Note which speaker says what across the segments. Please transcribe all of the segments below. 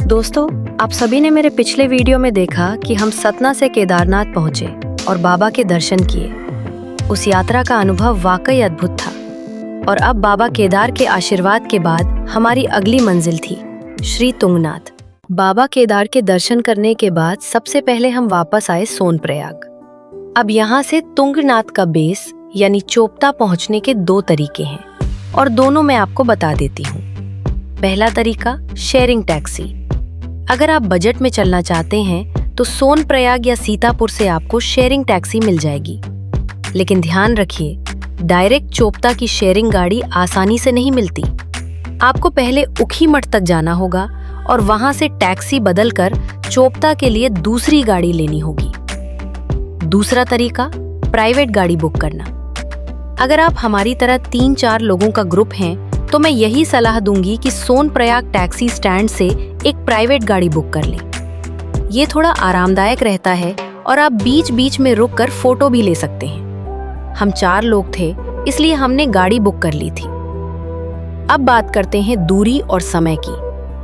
Speaker 1: दोस्तों, आप सभी ने मेरे पिछले वीडियो में देखा कि हम सतना से केदारनाथ पहुंचे और बाबा के दर्शन किए। उस यात्रा का अनुभव वाकई अद्भुत था। और अब बाबा केदार के आशीर्वाद के बाद हमारी अगली मंजिल थी श्री तुंगनाथ। बाबा केदार के दर्शन करने के बाद सबसे पहले हम वापस आए सोनप्रयाग। अब यहाँ से तुंगनाथ का बेस यानी चोपता पहुँचने के 2 तरीके हैं और दोनों मैं आपको बता देती हूँ। पहला तरीका शेयरिंग टैक्सी। अगर आप बजट में चलना चाहते हैं तो सोनप्रयाग या सीतापुर से आपको शेयरिंग टैक्सी मिल जाएगी। लेकिन ध्यान रखिए, डायरेक्ट चोपता की शेयरिंग गाड़ी आसानी से नहीं मिलती। आपको पहले ऊखीमठ तक जाना होगा और वहां से टैक्सी बदलकर चोपता के लिए दूसरी गाड़ी लेनी होगी। दूसरा तरीका प्राइवेट गाड़ी बुक करना। अगर आप हमारी तरह 3-4 लोगों का ग्रुप हैं तो मैं यही सलाह दूंगी कि सोनप्रयाग टैक्सी स्टैंड से एक प्राइवेट गाड़ी बुक कर लें। ये थोड़ा आरामदायक रहता है और आप बीच बीच में रुककर फोटो भी ले सकते हैं। हम 4 लोग थे, इसलिए हमने गाड़ी बुक कर ली थी। अब बात करते हैं दूरी और समय की,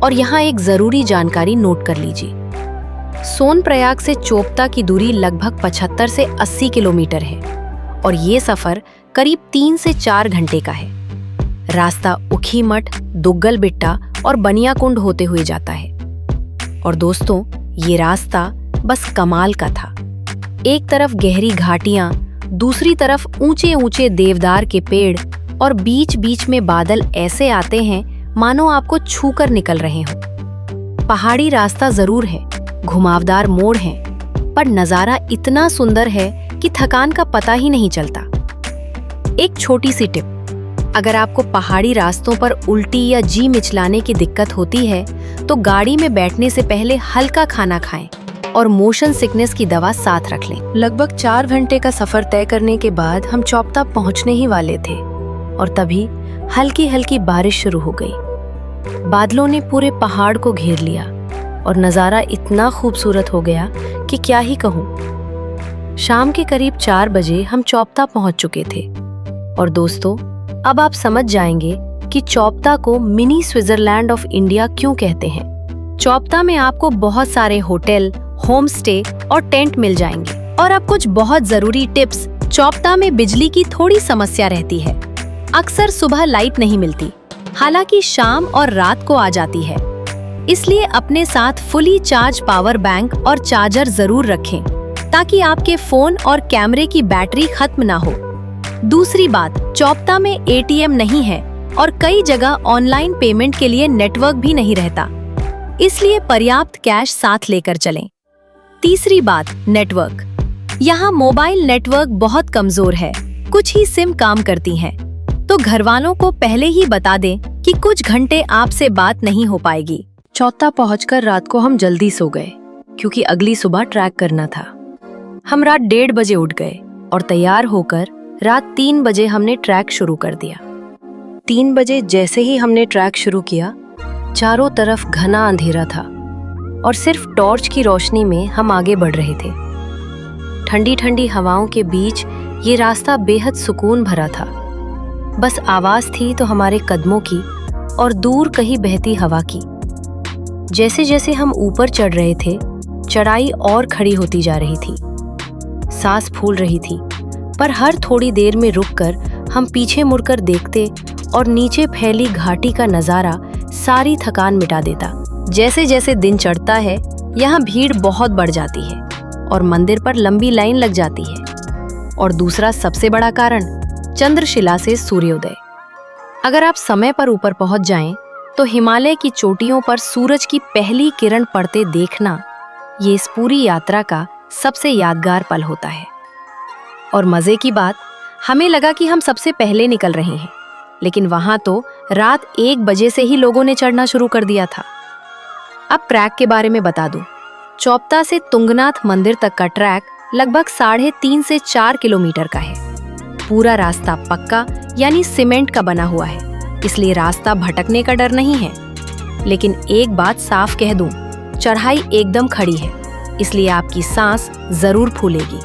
Speaker 1: और यहाँ एक जरूरी जानकारी नोट कर लीजिए। सोनप्रयाग से चोपता की दूरी लगभग 75 से 80 किलोमीटर है और ये सफर करीब 3 से 4 घंटे का है। रास्ता ऊखीमठ, दुग्गलबिट्टा और बनियाकुंड होते हुए जाता है। और दोस्तों, ये रास्ता बस कमाल का था। एक तरफ गहरी घाटियां, दूसरी तरफ ऊंचे ऊंचे देवदार के पेड़ और बीच बीच में बादल ऐसे आते हैं मानो आपको छूकर निकल रहे हों। पहाड़ी रास्ता जरूर है, घुमावदार मोड़ हैं, पर नजारा इतना सुंदर है कि थकान का पता ही नहीं चलता। एक छोटी सी टिप, अगर आपको पहाड़ी रास्तों पर उल्टी या जी मिचलाने की दिक्कत होती है तो गाड़ी में बैठने से पहले हल्का खाना खाएं और मोशन सिकनेस की दवा साथ रख लें। लगभग 4 घंटे का सफर तय करने के बाद हम चोपता पहुंचने ही वाले थे और तभी हल्की हल्की बारिश शुरू हो गई। बादलों ने पूरे पहाड़ को घेर लिया और नज़ारा इतना खूबसूरत हो गया कि क्या ही कहूँ। शाम के करीब 4 बजे हम चोपता पहुंच चुके थे। और दोस्तों, अब आप समझ जाएंगे कि चोपता को मिनी स्विट्जरलैंड ऑफ इंडिया क्यों कहते हैं। चोपता में आपको बहुत सारे होटल, होम स्टे और टेंट मिल जाएंगे। और अब कुछ बहुत जरूरी टिप्स। चोपता में बिजली की थोड़ी समस्या रहती है। अक्सर सुबह लाइट नहीं मिलती, हालांकि शाम और रात को आ जाती है। इसलिए अपने साथ फुली चार्ज पावर बैंक और चार्जर जरूर रखें ताकि आपके फोन और कैमरे की बैटरी खत्म ना हो। दूसरी बात, चोपता में एटीएम नहीं है और कई जगह ऑनलाइन पेमेंट के लिए नेटवर्क भी नहीं रहता, इसलिए पर्याप्त कैश साथ लेकर चलें। तीसरी बात, नेटवर्क। यहाँ मोबाइल नेटवर्क बहुत कमजोर है, कुछ ही सिम काम करती हैं, तो घर वालों को पहले ही बता दें कि कुछ घंटे आपसे बात नहीं हो पाएगी। चोपता पहुंचकर रात को हम जल्दी सो गए क्योंकि अगली सुबह ट्रैक करना था। हम रात 1:30 बजे उठ गए और तैयार होकर रात 3 बजे हमने ट्रैक शुरू कर दिया। 3 बजे जैसे ही हमने ट्रैक शुरू किया, चारों तरफ घना अंधेरा था और सिर्फ टॉर्च की रोशनी में हम आगे बढ़ रहे थे। ठंडी ठंडी हवाओं के बीच ये रास्ता बेहद सुकून भरा था। बस आवाज थी तो हमारे कदमों की और दूर कहीं बहती हवा की। जैसे जैसे हम ऊपर चढ़ रहे थे, चढ़ाई और खड़ी होती जा रही थी। सांस फूल रही थी, पर हर थोड़ी देर में रुककर हम पीछे मुड़कर देखते और नीचे फैली घाटी का नज़ारा सारी थकान मिटा देता। जैसे जैसे दिन चढ़ता है, यहाँ भीड़ बहुत बढ़ जाती है और मंदिर पर लंबी लाइन लग जाती है। और दूसरा सबसे बड़ा कारण, चंद्रशिला से सूर्योदय। अगर आप समय पर ऊपर पहुंच जाएं, तो हिमालय की चोटियों पर सूरज की पहली किरण पड़ते देखना, ये इस पूरी यात्रा का सबसे यादगार पल होता है। और मजे की बात, हमें लगा कि हम सबसे पहले निकल रहे हैं, लेकिन वहां तो रात 1 बजे से ही लोगों ने चढ़ना शुरू कर दिया था। अब ट्रैक के बारे में बता दूं। चोपता से तुंगनाथ मंदिर तक का ट्रैक लगभग 3.5 से 4 किलोमीटर का है। पूरा रास्ता पक्का यानी सीमेंट का बना हुआ है, इसलिए रास्ता भटकने का डर नहीं है। लेकिन एक बात साफ कह दूं, चढ़ाई एकदम खड़ी है, इसलिए आपकी सांस जरूर फूलेगी।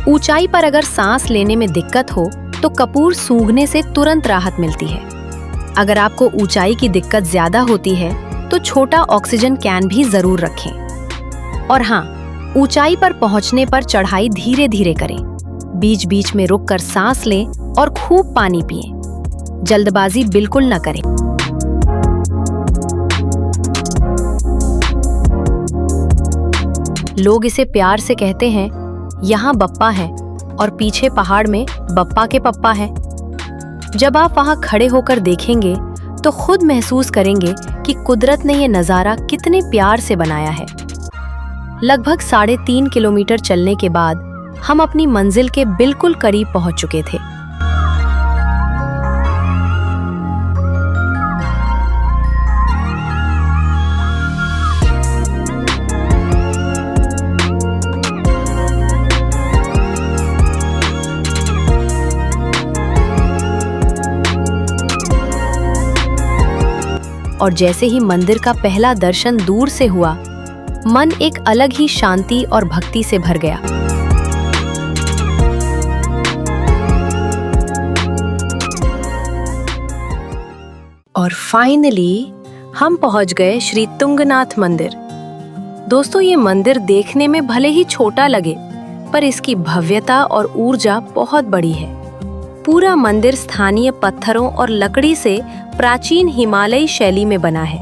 Speaker 1: ऊंचाई पर अगर सांस लेने में दिक्कत हो तो कपूर सूंघने से तुरंत राहत मिलती है। अगर आपको ऊंचाई की दिक्कत ज्यादा होती है तो छोटा ऑक्सीजन कैन भी जरूर रखें। और हाँ, ऊंचाई पर पहुंचने पर चढ़ाई धीरे धीरे करें। बीच बीच में रुककर सांस लें और खूब पानी पिएं। जल्दबाजी बिल्कुल न करें। लोग इसे प्यार से कहते हैं, यहाँ बप्पा है और पीछे पहाड़ में बप्पा के पप्पा है। जब आप वहां खड़े होकर देखेंगे तो खुद महसूस करेंगे कि कुदरत ने यह नज़ारा कितने प्यार से बनाया है। लगभग 3.5 किलोमीटर चलने के बाद हम अपनी मंजिल के बिल्कुल करीब पहुंच चुके थे। और जैसे ही मंदिर का पहला दर्शन दूर से हुआ, मन एक अलग ही शांति और भक्ति से भर गया। और फाइनली हम पहुंच गए श्री तुंगनाथ मंदिर। दोस्तों, ये मंदिर देखने में भले ही छोटा लगे, पर इसकी भव्यता और ऊर्जा बहुत बड़ी है। पूरा मंदिर स्थानीय पत्थरों और लकड़ी से प्राचीन हिमालयी शैली में बना है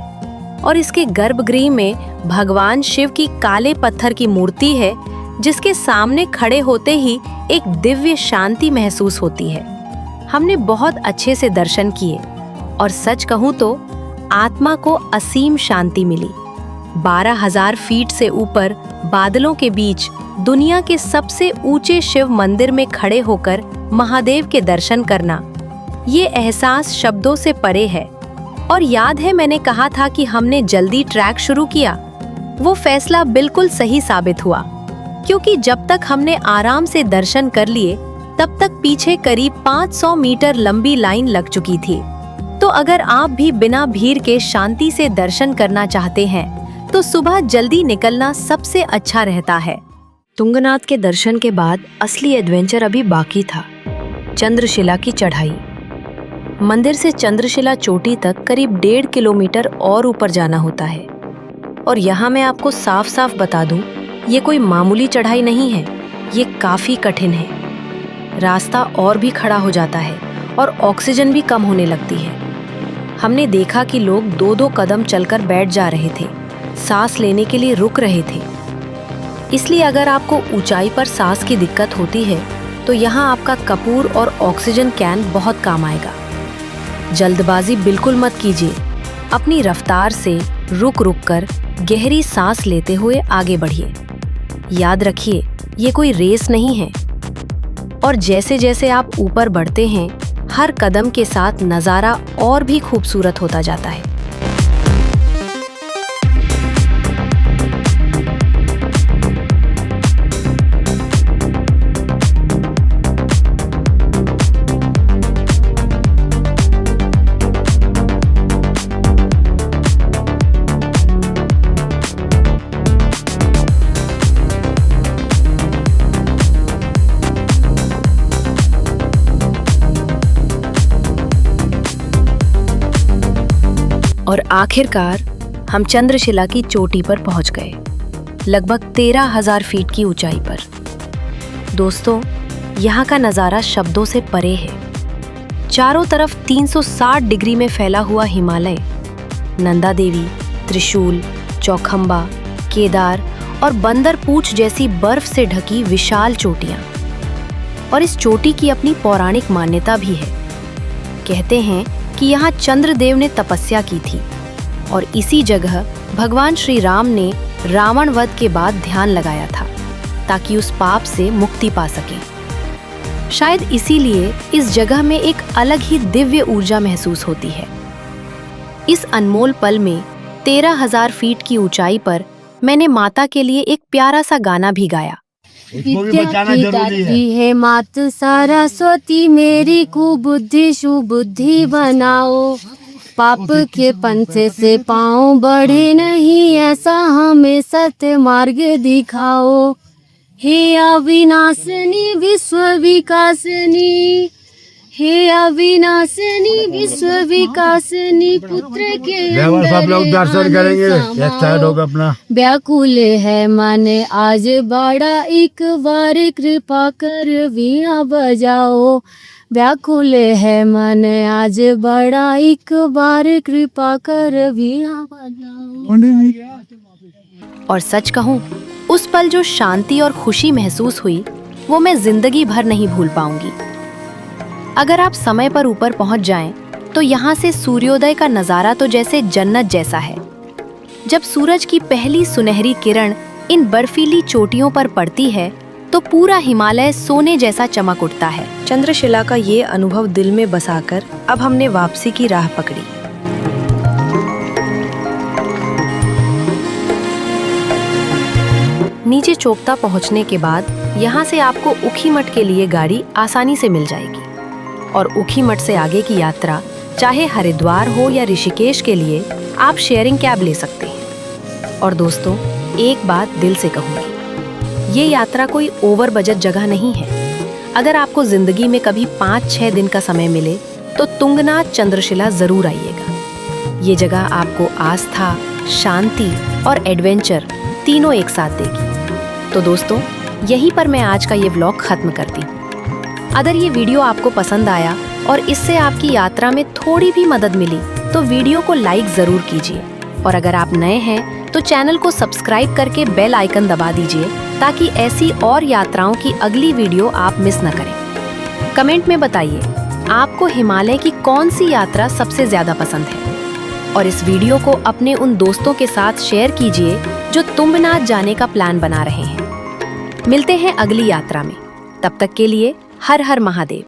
Speaker 1: और इसके गर्भगृह में भगवान शिव की काले पत्थर की मूर्ति है, जिसके सामने खड़े होते ही एक दिव्य शांति महसूस होती है। हमने बहुत अच्छे से दर्शन किए और सच कहूँ तो आत्मा को असीम शांति मिली। 12,000 फीट से ऊपर बादलों के बीच दुनिया के सबसे ऊंचे शिव मंदिर में खड़े होकर महादेव के दर्शन करना, ये एहसास शब्दों से परे है। और याद है, मैंने कहा था कि हमने जल्दी ट्रैक शुरू किया। वो फैसला बिल्कुल सही साबित हुआ, क्योंकि जब तक हमने आराम से दर्शन कर लिए, तब तक पीछे करीब 500 मीटर लंबी लाइन लग चुकी थी। तो अगर आप भी बिना भीड़ के शांति से दर्शन करना चाहते हैं, तो सुबह जल्दी निकलना सबसे अच्छा रहता है। तुंगनाथ के दर्शन के बाद असली एडवेंचर अभी बाकी था, चंद्रशिला की चढ़ाई। मंदिर से चंद्रशिला चोटी तक करीब 1.5 किलोमीटर और ऊपर जाना होता है। और यहाँ मैं आपको साफ साफ बता दूं, ये कोई मामूली चढ़ाई नहीं है, ये काफी कठिन है। रास्ता और भी खड़ा हो जाता है और ऑक्सीजन भी कम होने लगती है। हमने देखा कि लोग 2-2 कदम चलकर बैठ जा रहे थे, सांस लेने के लिए रुक रहे थे। इसलिए अगर आपको ऊंचाई पर सांस की दिक्कत होती है, तो यहाँ आपका कपूर और ऑक्सीजन कैन बहुत काम आएगा। जल्दबाजी बिल्कुल मत कीजिए, अपनी रफ्तार से रुक रुक कर गहरी सांस लेते हुए आगे बढ़िए। याद रखिए, ये कोई रेस नहीं है। और जैसे जैसे आप ऊपर बढ़ते हैं, हर कदम के साथ नज़ारा और भी खूबसूरत होता जाता है। और आखिरकार हम चंद्रशिला की चोटी पर पहुंच गए, लगभग 13,000 फीट की ऊंचाई पर। दोस्तों, यहाँ का नज़ारा शब्दों से परे है। चारों तरफ 360 डिग्री में फैला हुआ हिमालय, नंदा देवी, त्रिशूल, चौखंबा, केदार और बंदर पूंछ जैसी बर्फ से ढकी विशाल चोटियाँ। और इस चोटी की अपनी पौराणिक मान्यता भी है। कहते हैं कि यहाँ चंद्रदेव ने तपस्या की थी और इसी जगह भगवान श्री राम ने रावण वध के बाद ध्यान लगाया था, ताकि उस पाप से मुक्ति पा सके। शायद इसीलिए इस जगह में एक अलग ही दिव्य ऊर्जा महसूस होती है। इस अनमोल पल में 13,000 फीट की ऊंचाई पर मैंने माता के लिए एक प्यारा सा गाना भी गाया।
Speaker 2: विद्या की दात्री है मात सरस्वती, मेरी कुबुद्धि सुबुद्धि बनाओ। पाप के पंथे से पाँव बढ़े नहीं, ऐसा हमें सत्य मार्ग दिखाओ। हे अविनाशिनी विश्व विकासिनी, हे अविनाशिनी विश्व विकासिनी पुत्र के
Speaker 3: लेबर सब लोग दर्शन करेंगे। एक साइड होगा अपना।
Speaker 2: व्याकुल है मन आज बड़ा, एक बार कृपा कर वीणा बजाओ। व्याकुल है मन आज बड़ा, एक बार कृपा कर वीणा बजाओ।
Speaker 1: और सच कहूँ, उस पल जो शांति और खुशी महसूस हुई वो मैं जिंदगी भर नहीं भूल पाऊंगी। अगर आप समय पर ऊपर पहुंच जाएं, तो यहाँ से सूर्योदय का नज़ारा तो जैसे जन्नत जैसा है। जब सूरज की पहली सुनहरी किरण इन बर्फीली चोटियों पर पड़ती है तो पूरा हिमालय सोने जैसा चमक उठता है। चंद्रशिला का ये अनुभव दिल में बसाकर अब हमने वापसी की राह पकड़ी। नीचे चोपता पहुंचने के बाद यहाँ से आपको ऊखीमठ के लिए गाड़ी आसानी से मिल जाएगी और ऊखीमठ से आगे की यात्रा चाहे हरिद्वार हो या ऋषिकेश के लिए आप शेयरिंग कैब ले सकते हैं। और दोस्तों, एक बात दिल से कहूँगी, ये यात्रा कोई ओवर बजट जगह नहीं है। अगर आपको जिंदगी में कभी 5-6 दिन का समय मिले तो तुंगनाथ चंद्रशिला जरूर आइएगा। ये जगह आपको आस्था, शांति और एडवेंचर तीनों एक साथ देगी। तो दोस्तों, यहीं पर मैं आज का ये व्लॉग खत्म करती हूँ। अगर ये वीडियो आपको पसंद आया और इससे आपकी यात्रा में थोड़ी भी मदद मिली तो वीडियो को लाइक जरूर कीजिए। और अगर आप नए हैं तो चैनल को सब्सक्राइब करके बेल आइकन दबा दीजिए ताकि ऐसी और यात्राओं की अगली वीडियो आप मिस न करें। कमेंट में बताइए आपको हिमालय की कौन सी यात्रा सबसे ज्यादा पसंद है और इस वीडियो को अपने उन दोस्तों के साथ शेयर कीजिए जो तुंगनाथ जाने का प्लान बना रहे हैं। मिलते हैं अगली यात्रा में। तब तक के लिए हर हर महादेव।